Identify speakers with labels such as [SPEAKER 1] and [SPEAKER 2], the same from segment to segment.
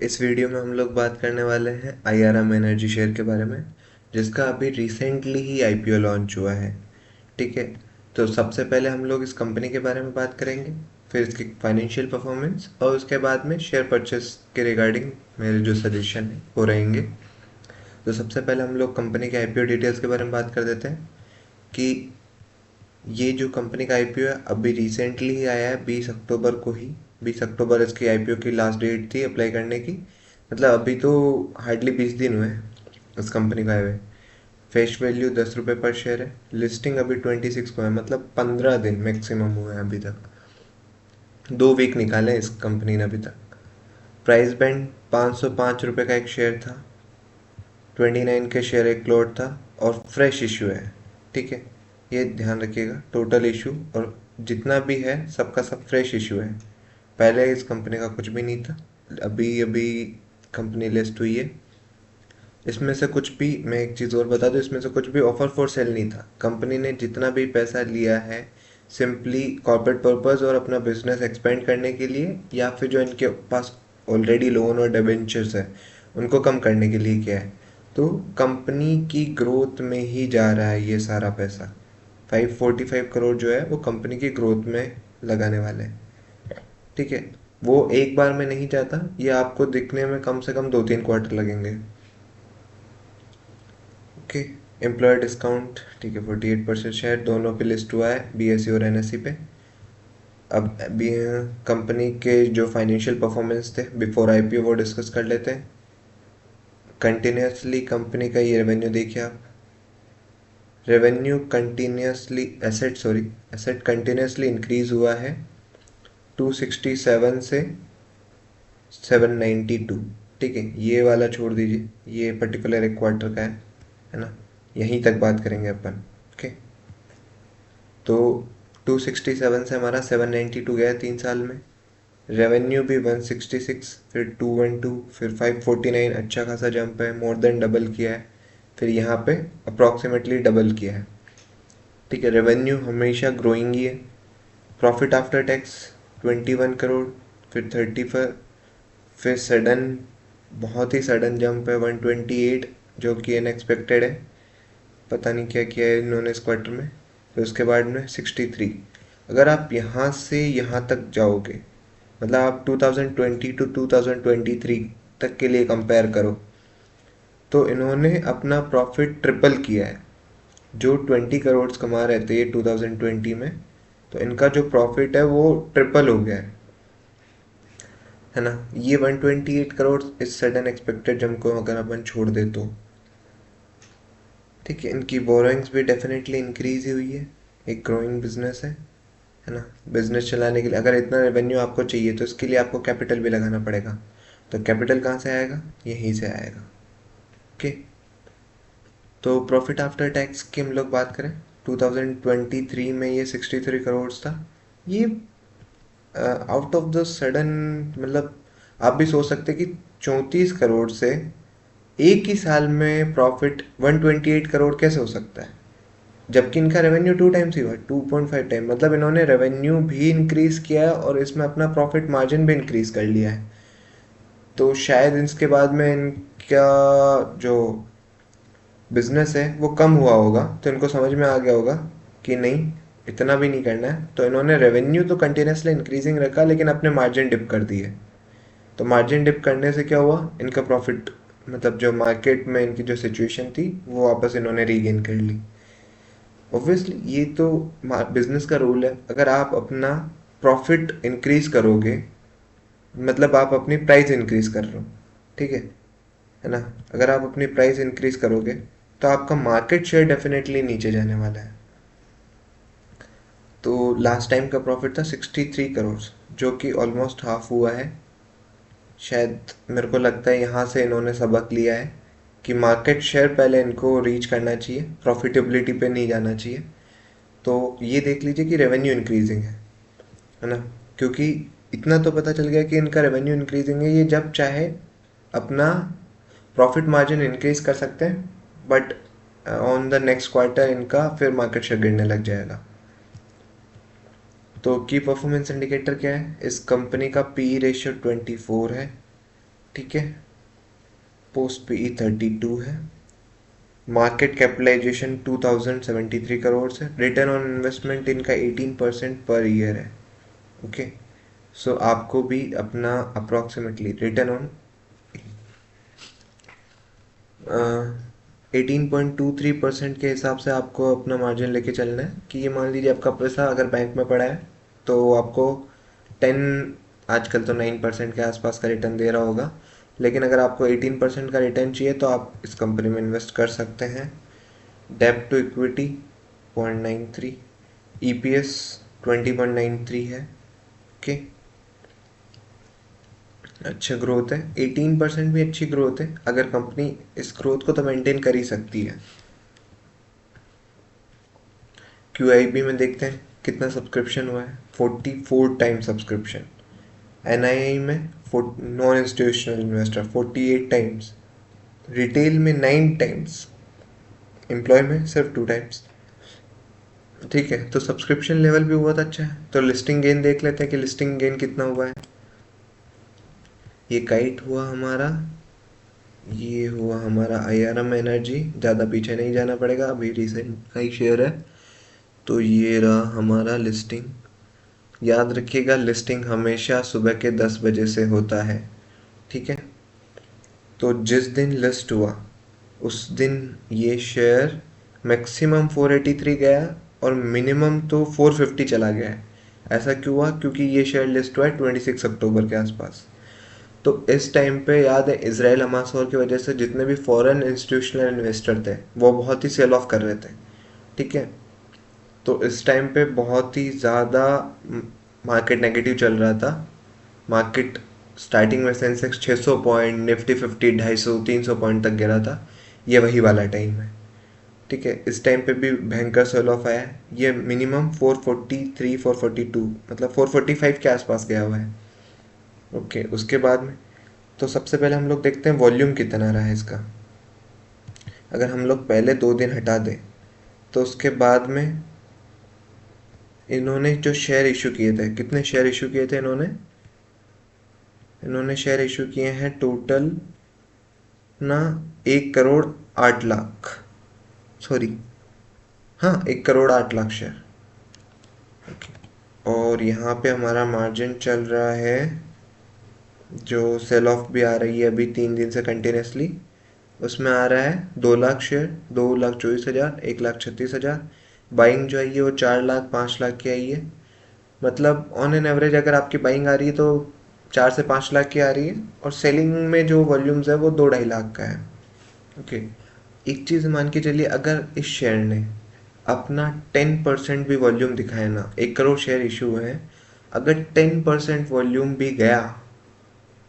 [SPEAKER 1] इस वीडियो में हम लोग बात करने वाले हैं आईआरएम एनर्जी शेयर के बारे में, जिसका अभी रिसेंटली ही आईपीओ लॉन्च हुआ है। ठीक है, तो सबसे पहले हम लोग इस कंपनी के बारे में बात करेंगे, फिर इसकी फाइनेंशियल परफॉर्मेंस, और उसके बाद में शेयर परचेस के रिगार्डिंग मेरे जो सजेशन है वो रहेंगे। तो सबसे पहले हम लोग कंपनी के आईपीओ डिटेल्स के बारे में बात कर देते हैं कि ये जो कंपनी का आईपीओ है अभी रिसेंटली ही आया है, 20 अक्टूबर को ही। 20 अक्टूबर इसकी आईपीओ की लास्ट डेट थी अप्लाई करने की। मतलब अभी तो हार्डली 20 दिन हुए हैं इस कंपनी का आए हुए। फेस वैल्यू 10 रुपये पर शेयर है। लिस्टिंग अभी 26 को है, मतलब 15 दिन मैक्सिमम हुए हैं अभी तक। 2 वीक निकाले हैं इस कंपनी ने अभी तक। प्राइस बैंड 505 रुपये का एक शेयर था। 29 के शेयर एक लॉट था, और फ्रेश इशू है। ठीक है, ये ध्यान रखिएगा, टोटल इशू और जितना भी है सबका सब फ्रेश इशू है। पहले इस कंपनी का कुछ भी नहीं था, अभी अभी कंपनी लिस्ट हुई है। इसमें से कुछ भी, मैं एक चीज़ और बता दूं, इसमें से कुछ भी ऑफर फॉर सेल नहीं था। कंपनी ने जितना भी पैसा लिया है सिंपली कॉर्पोरेट पर्पस और अपना बिजनेस एक्सपेंड करने के लिए, या फिर जो इनके पास ऑलरेडी लोन और डिबेंचर्स है उनको कम करने के लिए किया है। तो कंपनी की ग्रोथ में ही जा रहा है ये सारा पैसा। 545 करोड़ जो है वो कंपनी की ग्रोथ में लगाने वाले हैं। ठीक है, वो एक बार में नहीं जाता, ये आपको दिखने में कम से कम 2-3 क्वार्टर लगेंगे। ओके, एम्प्लॉयर डिस्काउंट ठीक है, 48% शेयर दोनों पे लिस्ट हुआ है, बीएसई और एनएसई पे। अब बी कंपनी के जो फाइनेंशियल परफॉर्मेंस थे बिफोर आईपीओ वो डिस्कस कर लेते हैं। कंटिन्यूसली कंपनी का ये रेवेन्यू देखिए आप। Revenue continuously asset continuously increase हुआ है 267 से 792। ठीक है, ये वाला छोड़ दीजिए, ये पर्टिकुलर एक क्वार्टर का है ना। यहीं तक बात करेंगे अपन। ओके, तो 267 से हमारा 792 गया 3 साल में। रेवेन्यू भी 166, फिर 212, फिर 549, अच्छा खासा जंप है, मोर देन डबल किया है। फिर यहाँ पे अप्रॉक्सीमेटली डबल किया है। ठीक है, रेवेन्यू हमेशा ग्रोइंग ही है। प्रॉफिट आफ्टर टैक्स 21 करोड़, फिर 34, फिर सडन, बहुत ही सडन जंप है 128, जो कि अनएक्सपेक्टेड है। पता नहीं क्या किया है इन्होंने इस क्वार्टर में। फिर उसके बाद में 63। अगर आप यहाँ से यहाँ तक जाओगे, मतलब आप 2020 टू 2023 तक के लिए कंपेयर करो, तो इन्होंने अपना प्रॉफिट ट्रिपल किया है। जो 20 करोड़ कमा रहे थे ये 2020 में, तो इनका जो प्रॉफिट है वो ट्रिपल हो गया है ना। ये 128 करोड़ इस सडन एक्सपेक्टेड जंप को अगर अपन छोड़ दे तो ठीक है, इनकी बोरोइंग्स भी डेफिनेटली इंक्रीज ही हुई है। एक ग्रोइंग बिजनेस है ना। बिजनेस चलाने के लिए अगर इतना रेवेन्यू आपको चाहिए तो इसके लिए आपको कैपिटल भी लगाना पड़ेगा। तो कैपिटल कहाँ से आएगा? यहीं से आएगा। ओके, तो प्रॉफिट आफ्टर टैक्स की हम लोग बात करें, 2023 में ये 63 करोड़ था। ये आउट ऑफ द सडन, मतलब आप भी सोच सकते कि 34 करोड़ से एक ही साल में प्रॉफिट 128 करोड़ कैसे हो सकता है, जबकि इनका रेवेन्यू 2 टाइम्स ही हुआ, 2.5 टाइम। मतलब इन्होंने रेवेन्यू भी इंक्रीज किया है और इसमें अपना प्रॉफिट मार्जिन भी इंक्रीज कर लिया है। तो शायद इसके बाद में इनका जो बिजनेस है वो कम हुआ होगा, तो इनको समझ में आ गया होगा कि नहीं, इतना भी नहीं करना है। तो इन्होंने रेवेन्यू तो कंटिन्यूसली इंक्रीजिंग रखा, लेकिन अपने मार्जिन डिप कर दिए। तो मार्जिन डिप करने से क्या हुआ, इनका प्रॉफिट, मतलब जो मार्केट में इनकी जो सिचुएशन थी वो वापस इन्होंने रीगेन कर ली। ऑब्वियसली ये तो बिजनेस का रूल है, अगर आप अपना प्रॉफिट इंक्रीज करोगे मतलब आप अपनी प्राइस इंक्रीज कर रहे हो। ठीक है ना। अगर आप अपनी प्राइस इंक्रीज करोगे तो आपका मार्केट शेयर डेफिनेटली नीचे जाने वाला है। तो लास्ट टाइम का प्रॉफिट था 63 करोड़, जो कि ऑलमोस्ट हाफ हुआ है। शायद मेरे को लगता है यहाँ से इन्होंने सबक लिया है कि मार्केट शेयर पहले इनको रीच करना चाहिए, प्रॉफिटेबिलिटी पे नहीं जाना चाहिए। तो ये देख लीजिए कि रेवेन्यू इंक्रीजिंग है ना। क्योंकि इतना तो पता चल गया कि इनका रेवेन्यू इंक्रीजिंग है, ये जब चाहे अपना प्रॉफिट मार्जिन इंक्रीज कर सकते हैं, but on the next quarter इनका फिर मार्केट शेयर गिरने लग जाएगा। तो की परफॉर्मेंस इंडिकेटर क्या है, इस कंपनी का पी रेशियो 24 है। ठीक है। पोस्ट पीई 32 है। मार्केट कैपिटलाइजेशन 2073 करोड़ है। रिटर्न ऑन इन्वेस्टमेंट इनका 18% पर ईयर है। ओके, सो आपको भी अपना अप्रॉक्सीमेटली रिटर्न ऑन 18.23% के हिसाब से आपको अपना मार्जिन लेके चलना है। कि ये मान लीजिए आपका पैसा अगर बैंक में पड़ा है तो आपको 10, आजकल तो 9% के आसपास का रिटर्न दे रहा होगा, लेकिन अगर आपको 18% का रिटर्न चाहिए तो आप इस कंपनी में इन्वेस्ट कर सकते हैं। डेब्ट टू इक्विटी 0.93, ईपीएस 20.93 है। ओके, अच्छा ग्रोथ है, 18% भी अच्छी ग्रोथ है। अगर कंपनी इस ग्रोथ को तो मेंटेन कर ही सकती है। क्यूआईबी में देखते हैं कितना सब्सक्रिप्शन हुआ है, 44 टाइम सब्सक्रिप्शन। एनआईआई में non institutional investor 48 times, retail में 9 टाइम्स, एम्प्लॉय में सिर्फ 2 टाइम्स। ठीक है, तो सब्सक्रिप्शन लेवल भी बहुत अच्छा है। तो लिस्टिंग गेन देख लेते हैं कि लिस्टिंग गेन कितना हुआ है। ये काइट हुआ हमारा, ये हुआ हमारा आईआरएम एनर्जी, ज़्यादा पीछे नहीं जाना पड़ेगा, अभी रिसेंट का ही शेयर है। तो ये रहा हमारा लिस्टिंग। याद रखिएगा लिस्टिंग हमेशा सुबह के 10 बजे से होता है। ठीक है, तो जिस दिन लिस्ट हुआ उस दिन ये शेयर मैक्सिमम 483 गया और मिनिमम तो 450 चला गया है। ऐसा क्यों हुआ? क्योंकि ये शेयर लिस्ट हुआ है 26 अक्टूबर के आसपास। तो इस टाइम पे याद है इसराइल हमास वॉर की वजह से जितने भी फॉरेन इंस्टीट्यूशनल इन्वेस्टर थे वो बहुत ही सेल ऑफ कर रहे थे। ठीक है, तो इस टाइम पे बहुत ही ज़्यादा मार्केट नेगेटिव चल रहा था। मार्केट स्टार्टिंग में सेंसेक्स 600 पॉइंट, निफ्टी 50 250 300 पॉइंट तक गिरा था। ये वही वाला टाइम है। ठीक है, इस टाइम पे भी भयंकर सेल ऑफ आया है। ये मिनिमम 443 442 मतलब 445 के आसपास गया हुआ है। ओके, उसके बाद में तो सबसे पहले हम लोग देखते हैं वॉल्यूम कितना रहा है इसका। अगर हम लोग पहले 2 दिन हटा दें तो उसके बाद में इन्होंने जो शेयर इशू किए थे, कितने शेयर इशू किए थे इन्होंने शेयर इशू किए हैं टोटल ना 1 करोड़ 8 लाख, सॉरी हाँ 1 करोड़ 8 लाख शेयर। और यहाँ पे हमारा मार्जिन चल रहा है, जो सेल ऑफ भी आ रही है अभी 3 दिन से कंटिन्यूसली, उसमें आ रहा है 2 लाख शेयर, 2,24,000, 1,36,000। बाइंग जो आई है वो 4 लाख 5 लाख की आई है। मतलब ऑन एन एवरेज अगर आपकी बाइंग आ रही है तो 4 से 5 लाख की आ रही है, और सेलिंग में जो वॉल्यूम्स है वो 2-2.5 लाख का है। ओके, एक चीज़ मान के चलिए, अगर इस शेयर ने अपना 10% भी वॉल्यूम दिखाया ना, 1 करोड़ शेयर इशू हुए हैं, अगर 10% वॉल्यूम भी गया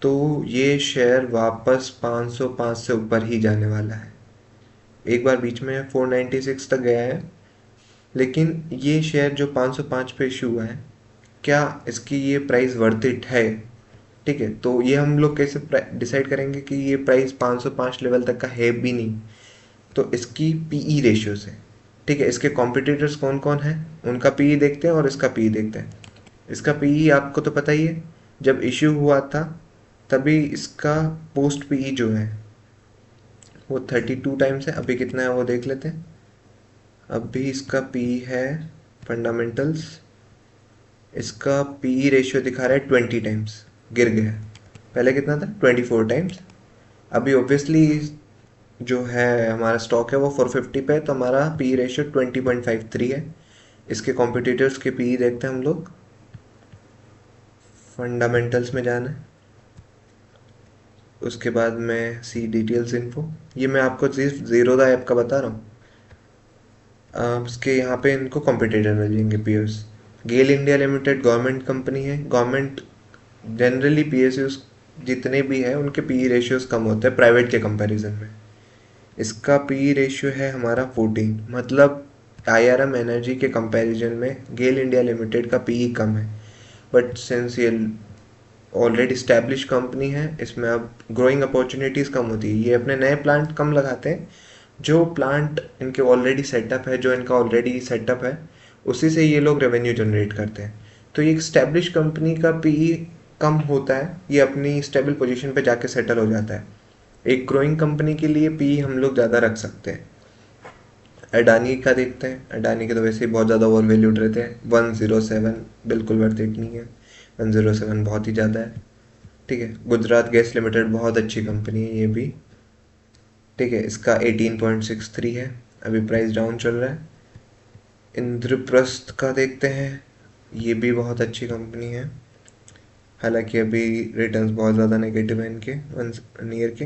[SPEAKER 1] तो ये शेयर वापस 505 से ऊपर ही जाने वाला है। एक बार बीच में 496 तक गया है, लेकिन ये शेयर जो 505 पे इशू हुआ है, क्या इसकी ये प्राइस वर्थ इट है? ठीक है, तो ये हम लोग कैसे डिसाइड करेंगे कि ये प्राइस 505 लेवल तक का है भी नहीं? तो इसकी पीई रेशियो से। ठीक है, इसके कॉम्पिटिटर्स कौन कौन हैं उनका पीई देखते हैं और इसका पीई देखते हैं। इसका पीई आपको तो पता ही है, जब इश्यू हुआ था तभी इसका पोस्ट पीई जो है वो 32 टाइम्स है। अभी कितना है वो देख लेते हैं। अभी इसका पीई है फंडामेंटल्स, इसका पीई रेशियो दिखा रहा है 20 टाइम्स, गिर गया। पहले कितना था? 24 टाइम्स। अभी ऑब्वियसली जो है हमारा स्टॉक है वो 450 पे है, तो हमारा पी रेशियो 20.53 है। इसके कॉम्पिटिटर्स के पी देखते हैं हम लोग। फंडामेंटल्स में जाना है, उसके बाद में सी डिटेल्स इन्फो। ये मैं आपको सिर्फ ज़ीरोदा ऐप का बता रहा हूँ। उसके यहाँ पे इनको कॉम्पिटिटर मिलेंगे पीएस। गेल इंडिया लिमिटेड गवर्नमेंट कंपनी है। गवर्नमेंट जनरली पीएसयूज जितने भी हैं उनके पी रेशियोज कम होते हैं प्राइवेट के कंपैरिजन में। इसका पी रेशियो है हमारा 14, मतलब आईआरएम एनर्जी के कंपैरिजन में गेल इंडिया लिमिटेड का पी कम है। बट सिंस ये ऑलरेडी स्टैब्लिश कंपनी है, इसमें अब ग्रोइंग अपॉर्चुनिटीज़ कम होती है। ये अपने नए प्लांट कम लगाते हैं, जो प्लांट इनके ऑलरेडी सेटअप है, जो इनका ऑलरेडी सेटअप है उसी से ये लोग रेवेन्यू जनरेट करते हैं। तो ये एक स्टैब्लिश कंपनी का पी कम होता है ये अपनी स्टेबल पोजीशन पे जाके सेटल हो जाता है। एक ग्रोइंग कंपनी के लिए पी हम लोग ज़्यादा रख सकते हैं। अडानी का देखते हैं, अडानी के तो वैसे ही बहुत ज़्यादा ओवर वैल्यूड रहते हैं। 107 बिल्कुल वर्थ इट नहीं है, 107 बहुत ही ज़्यादा है। ठीक है, गुजरात गैस लिमिटेड बहुत अच्छी कंपनी है ये भी। ठीक है, इसका 18.63 है, अभी प्राइस डाउन चल रहा है। इंद्रप्रस्थ का देखते हैं, ये भी बहुत अच्छी कंपनी है, हालांकि अभी रिटर्न्स बहुत ज़्यादा नेगेटिव है इनके 1 ईयर के।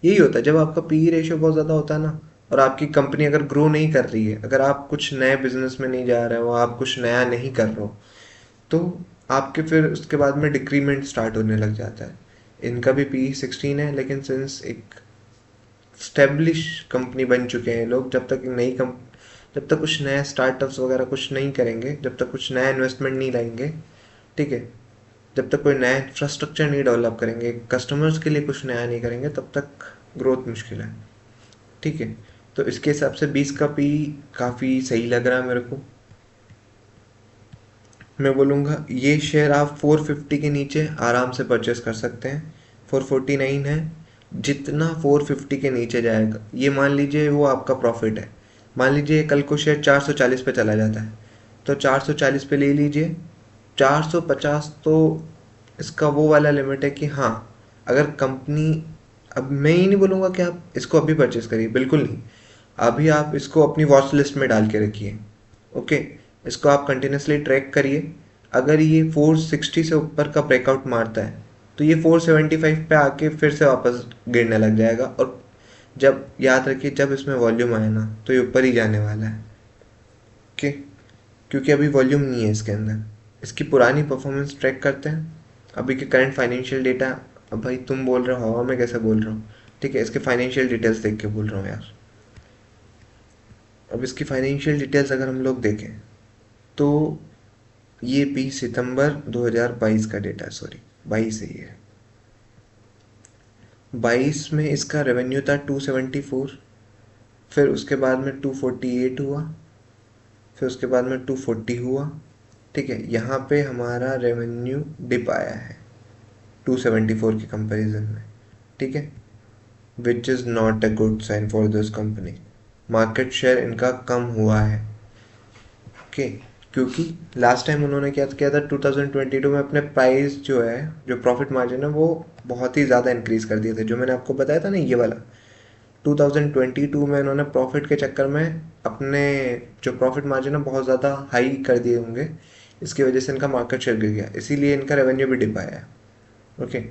[SPEAKER 1] यही होता है जब आपका पी रेशियो बहुत ज़्यादा होता है ना, और आपकी कंपनी अगर ग्रो नहीं कर रही है, अगर आप कुछ नए बिजनेस में नहीं जा रहे हो, आप कुछ नया नहीं कर रहे हो, तो आपके फिर उसके बाद में डिक्रीमेंट स्टार्ट होने लग जाता है। इनका भी पी 16 है, लेकिन सिंस एक स्टेब्लिश कंपनी बन चुके हैं लोग, जब तक कुछ नया स्टार्टअप्स वगैरह कुछ नहीं करेंगे, जब तक कुछ नया इन्वेस्टमेंट नहीं लाएंगे, ठीक है, जब तक कोई नया इंफ्रास्ट्रक्चर नहीं डेवलप करेंगे, कस्टमर्स के लिए कुछ नया नहीं करेंगे, तब तक ग्रोथ मुश्किल है। ठीक है, तो इसके हिसाब से 20 का पी काफ़ी सही लग रहा है मेरे को। मैं बोलूँगा ये शेयर आप 450 के नीचे आराम से परचेस कर सकते हैं। 449 है, जितना 450 के नीचे जाएगा, ये मान लीजिए वो आपका प्रॉफिट है। मान लीजिए कल को शेयर 440 पे चला जाता है, तो 440 पे ले लीजिए। 450 तो इसका वो वाला लिमिट है कि हाँ, अगर कंपनी, अब मैं ही नहीं बोलूँगा कि आप इसको अभी परचेस करिए, बिल्कुल नहीं। अभी आप इसको अपनी वॉच लिस्ट में डाल के रखिए। ओके, इसको आप कंटिन्यूसली ट्रैक करिए। अगर ये 460 से ऊपर का ब्रेकआउट मारता है, तो ये 475 पे आके फिर से वापस गिरने लग जाएगा, और जब, याद रखिए, जब इसमें वॉल्यूम आए ना, तो ये ऊपर ही जाने वाला है। ओके, क्योंकि अभी वॉल्यूम नहीं है इसके अंदर। इसकी पुरानी परफॉर्मेंस ट्रैक करते हैं, अभी के करंट फाइनेंशियल डेटा। अब भाई तुम बोल रहे हो हवा में कैसे बोल रहा हूँ, ठीक है, इसके फाइनेंशियल डिटेल्स देख के बोल रहा हूँ यार। अब इसकी फाइनेंशियल डिटेल्स अगर हम लोग देखें, तो ये भी सितंबर 2022 का डेटा है, सॉरी 22 ही है। 22 में इसका रेवेन्यू था 274, फिर उसके बाद में 248 हुआ, फिर उसके बाद में 240 हुआ। ठीक है, यहाँ पे हमारा रेवेन्यू डिप आया है 274 के कंपैरिजन में। ठीक है, which is not a good sign for this company. Market share इनका कम हुआ है। ओके, क्योंकि लास्ट टाइम उन्होंने क्या किया था, 2022 में अपने प्राइस जो है, जो प्रॉफिट मार्जिन है, वो बहुत ही ज़्यादा इंक्रीज़ कर दिए थे, जो मैंने आपको बताया था ना ये वाला। 2022 में इन्होंने प्रॉफिट के चक्कर में अपने जो प्रॉफिट मार्जिन है बहुत ज़्यादा हाई कर दिए होंगे, इसकी वजह से इनका मार्केट शेयर गिर गया, इसीलिए इनका रेवेन्यू भी डिप आया है। ओके,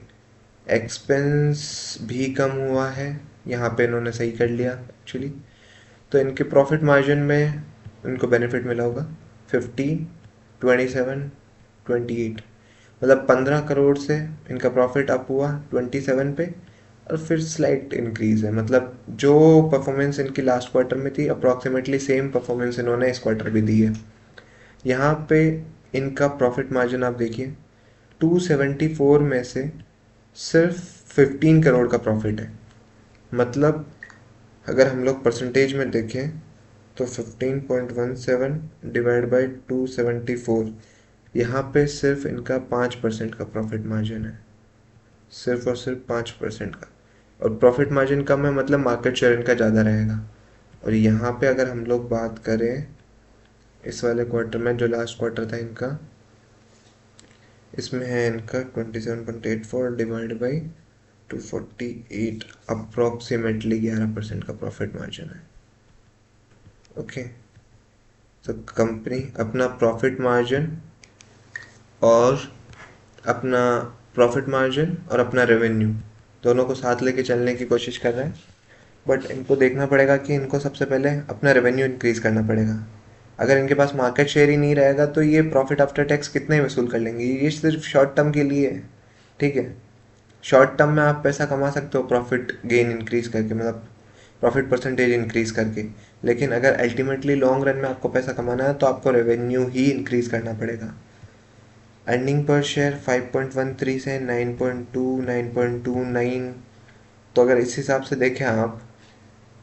[SPEAKER 1] एक्सपेंस भी कम हुआ है, यहाँ पे इन्होंने सही कर लिया एक्चुअली। तो इनके प्रॉफिट मार्जिन में इनको बेनिफिट मिला होगा 15, 27, 28, मतलब 15 करोड़ से इनका प्रॉफिट अप हुआ 27 पे, और फिर स्लाइट इंक्रीज है। मतलब जो परफॉर्मेंस इनकी लास्ट क्वार्टर में थी, अप्रॉक्सीमेटली सेम परफॉर्मेंस इन्होंने इस क्वार्टर भी दी है। यहाँ पे इनका प्रॉफिट मार्जिन आप देखिए, 274 में से सिर्फ 15 करोड़ का प्रॉफिट है। मतलब अगर हम लोग परसेंटेज में देखें, तो 15.17 डिवाइड बाई 274, यहाँ पे सिर्फ इनका 5% का प्रॉफिट मार्जिन है, सिर्फ और सिर्फ 5% का। और प्रॉफिट मार्जिन कम है, मतलब मार्केट शेयर इनका ज़्यादा रहेगा। और यहाँ पे अगर हम लोग बात करें इस वाले क्वार्टर में, जो लास्ट क्वार्टर था इनका, इसमें है इनका 27.84 डिवाइड बाई 248, अप्रॉक्सीमेटली 11% का प्रॉफिट मार्जिन है। ओके, तो कंपनी अपना प्रॉफिट मार्जिन और अपना रेवेन्यू दोनों को साथ लेके चलने की कोशिश कर रहे हैं, बट इनको देखना पड़ेगा कि इनको सबसे पहले अपना रेवेन्यू इंक्रीज़ करना पड़ेगा। अगर इनके पास मार्केट शेयर ही नहीं रहेगा, तो ये प्रॉफिट आफ्टर टैक्स कितने वसूल कर लेंगे, ये सिर्फ शॉर्ट टर्म के लिए है। ठीक है, शॉर्ट टर्म में आप पैसा कमा सकते हो प्रॉफिट गेन इंक्रीज करके, मतलब प्रॉफिट परसेंटेज इंक्रीज करके, लेकिन अगर अल्टीमेटली लॉन्ग रन में आपको पैसा कमाना है, तो आपको रेवेन्यू ही इंक्रीज करना पड़ेगा। अर्निंग पर शेयर 5.13 से 9.2, 9.29, तो अगर इस हिसाब से देखें आप,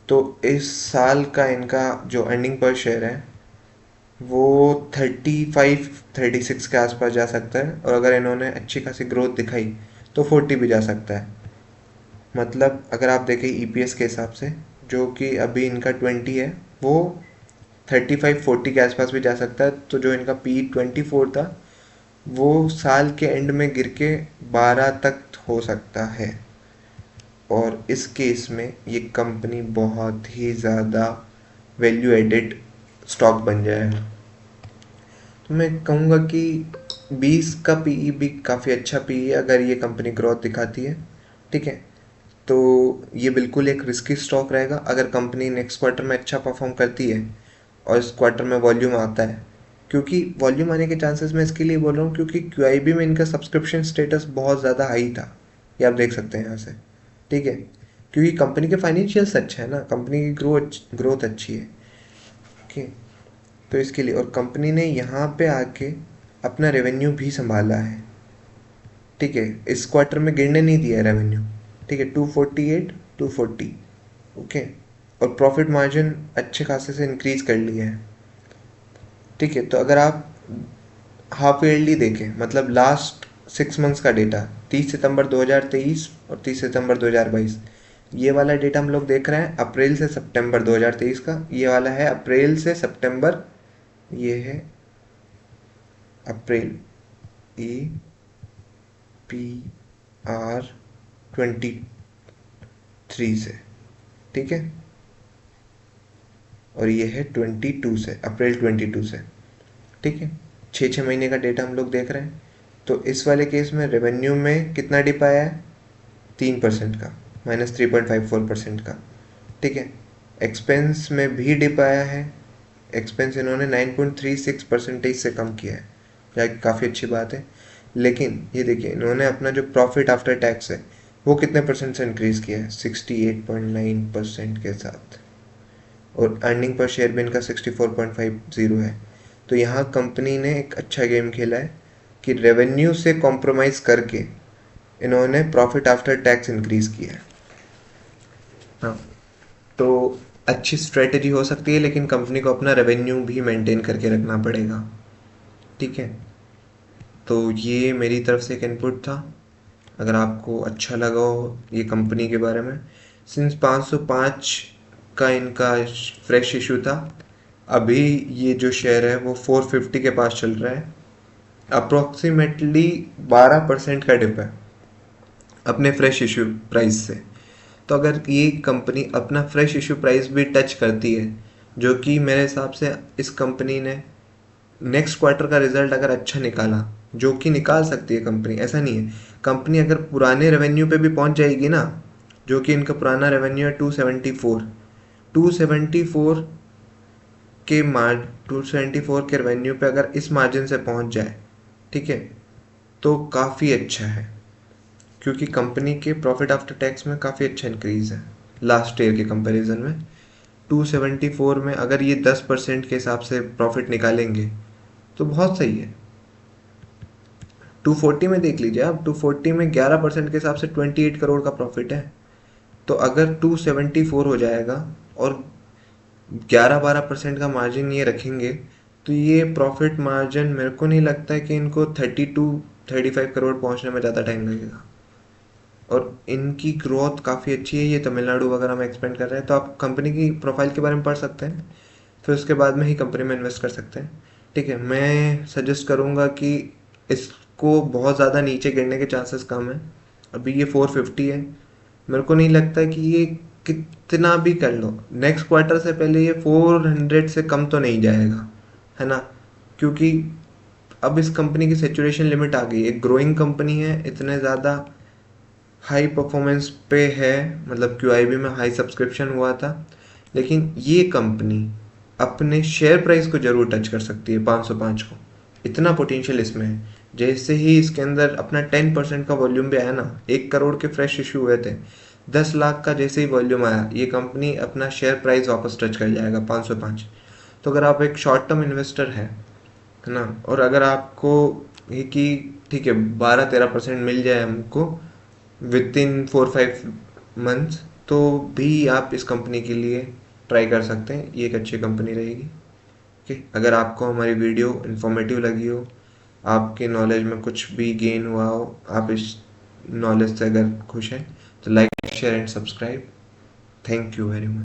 [SPEAKER 1] तो इस साल का इनका जो अर्निंग पर शेयर है वो 35-36 के आसपास जा सकता है, और अगर इन्होंने अच्छी खासी ग्रोथ दिखाई तो 40 भी जा सकता है। मतलब अगर आप देखें ईपीएस के हिसाब से, जो कि अभी इनका 20 है, वो 35-40 के आसपास भी जा सकता है। तो जो इनका P/24 था, वो साल के एंड में गिर के 12 तक हो सकता है। और इस केस में ये कंपनी बहुत ही ज़्यादा वैल्यू एडेड स्टॉक बन जाएगा। तो मैं कहूँगा कि 20 का पीई भी काफ़ी अच्छा पीई है अगर ये कंपनी ग्रोथ दिखाती है। ठीक है, तो ये बिल्कुल एक रिस्की स्टॉक रहेगा। अगर कंपनी नेक्स्ट क्वार्टर में अच्छा परफॉर्म करती है और इस क्वार्टर में वॉल्यूम आता है, क्योंकि वॉल्यूम आने के चांसेस मैं इसके लिए बोल रहा हूँ क्योंकि क्यूआईबी में इनका सब्सक्रिप्शन स्टेटस बहुत ज़्यादा हाई था, ये आप देख सकते हैं यहाँ से। ठीक है, क्योंकि कंपनी के फाइनेंशियल्स अच्छे हैं ना, कंपनी की ग्रोथ अच्छी है। ओके, तो इसके लिए, और कंपनी ने यहाँ पे आके अपना रेवेन्यू भी संभाला है। ठीक है, इस क्वार्टर में गिरने नहीं दिया है रेवेन्यू। ठीक है, 248, 240। ओके, और प्रॉफिट मार्जिन अच्छे खासे से इंक्रीज कर लिया है। ठीक है, तो अगर आप हाफ ईयरली देखें, मतलब लास्ट 6 मंथ्स का डेटा, 30 सितंबर 2023 और 30 सितंबर 2022, ये वाला डेटा हम लोग देख रहे हैं अप्रैल से सितंबर 2023 का। ये वाला है अप्रैल से सितंबर, ये है अप्रैल, APR 23 से। ठीक है, और ये है 22 से, अप्रैल 22 से। ठीक है, 6-6 महीने का डेटा हम लोग देख रहे हैं। तो इस वाले केस में रेवेन्यू में कितना डिप आया है, 3% का, -3.54% का। ठीक है, एक्सपेंस में भी डिप आया है। एक्सपेंस इन्होंने 9.36% से कम किया है, क्या काफ़ी अच्छी बात है। लेकिन ये देखिए, इन्होंने अपना जो प्रॉफिट आफ्टर टैक्स है वो कितने परसेंट से इंक्रीज़ किया है, 68.9% के साथ। और अर्निंग पर शेयर भी इनका 64.50 है। तो यहाँ कंपनी ने एक अच्छा गेम खेला है कि रेवेन्यू से कॉम्प्रोमाइज़ करके इन्होंने प्रॉफिट आफ्टर टैक्स इंक्रीज़ किया है। हाँ, तो अच्छी स्ट्रेटजी हो सकती है, लेकिन कंपनी को अपना रेवेन्यू भी मेंटेन करके रखना पड़ेगा। ठीक है, तो ये मेरी तरफ से एक इनपुट था। अगर आपको अच्छा लगा हो ये कंपनी के बारे में, सिंस 505 का इनका फ्रेश इशू था, अभी ये जो शेयर है वो 450 के पास चल रहा है। अप्रोक्सीमेटली 12% का डिप है अपने फ्रेश इशू प्राइस से। तो अगर ये कंपनी अपना फ्रेश इशू प्राइस भी टच करती है, जो कि मेरे हिसाब से इस कंपनी ने नेक्स्ट क्वार्टर का रिजल्ट अगर अच्छा निकाला, जो कि निकाल सकती है कंपनी, ऐसा नहीं है, कंपनी अगर पुराने रेवेन्यू पे भी पहुंच जाएगी ना, जो कि इनका पुराना रेवेन्यू है 274 के 274 के रेवेन्यू पे अगर इस मार्जिन से पहुंच जाए, ठीक है, तो काफ़ी अच्छा है। क्योंकि कंपनी के प्रॉफिट आफ्टर टैक्स में काफ़ी अच्छा इंक्रीज है लास्ट ईयर के कंपैरिजन में। 274 में अगर ये 10% के हिसाब से प्रॉफिट निकालेंगे तो बहुत सही है। 240 में देख लीजिए आप, 240 में 11% के हिसाब से 28 करोड़ का प्रॉफिट है। तो अगर 274 हो जाएगा और 11-12% का मार्जिन ये रखेंगे, तो ये प्रॉफिट मार्जिन मेरे को नहीं लगता है कि इनको 32-35 करोड़ पहुंचने में ज़्यादा टाइम लगेगा। और इनकी ग्रोथ काफ़ी अच्छी है, ये तमिलनाडु वगैरह में एक्सपेंड कर रहे हैं। तो आप कंपनी की प्रोफाइल के बारे में पढ़ सकते हैं, फिर उसके बाद में ही कंपनी में इन्वेस्ट कर सकते हैं। ठीक है, मैं सजेस्ट करूँगा कि इसको बहुत ज़्यादा नीचे गिरने के चांसेस कम है। अभी ये 450 है, मेरे को नहीं लगता कि ये कितना भी कर लो नेक्स्ट क्वार्टर से पहले ये 400 से कम तो नहीं जाएगा, है ना। क्योंकि अब इस कंपनी की सेचुरेशन लिमिट आ गई है, एक ग्रोइंग कंपनी है, इतने ज़्यादा हाई परफॉर्मेंस पे है, मतलब क्यूआईबी में हाई सब्सक्रिप्शन हुआ था। लेकिन ये कंपनी अपने शेयर प्राइस को जरूर टच कर सकती है, 505 को, इतना पोटेंशियल इसमें है। जैसे ही इसके अंदर अपना 10% का वॉल्यूम भी आया ना, 1 करोड़ के फ्रेश इशू हुए थे, 10 लाख का जैसे ही वॉल्यूम आया, ये कंपनी अपना शेयर प्राइस वापस टच कर जाएगा 505। तो अगर आप एक शॉर्ट टर्म इन्वेस्टर है ना, और अगर आपको ये कि ठीक है 12-13% मिल जाए हमको विद इन 4-5 मंथ्स, तो भी आप इस कंपनी के लिए ट्राई कर सकते हैं, ये एक अच्छी कंपनी रहेगी। ठीक है, अगर आपको हमारी वीडियो इन्फॉर्मेटिव लगी हो, आपके नॉलेज में कुछ भी गेन हुआ हो, आप इस नॉलेज से अगर खुश हैं, तो like share and subscribe. Thank you very much.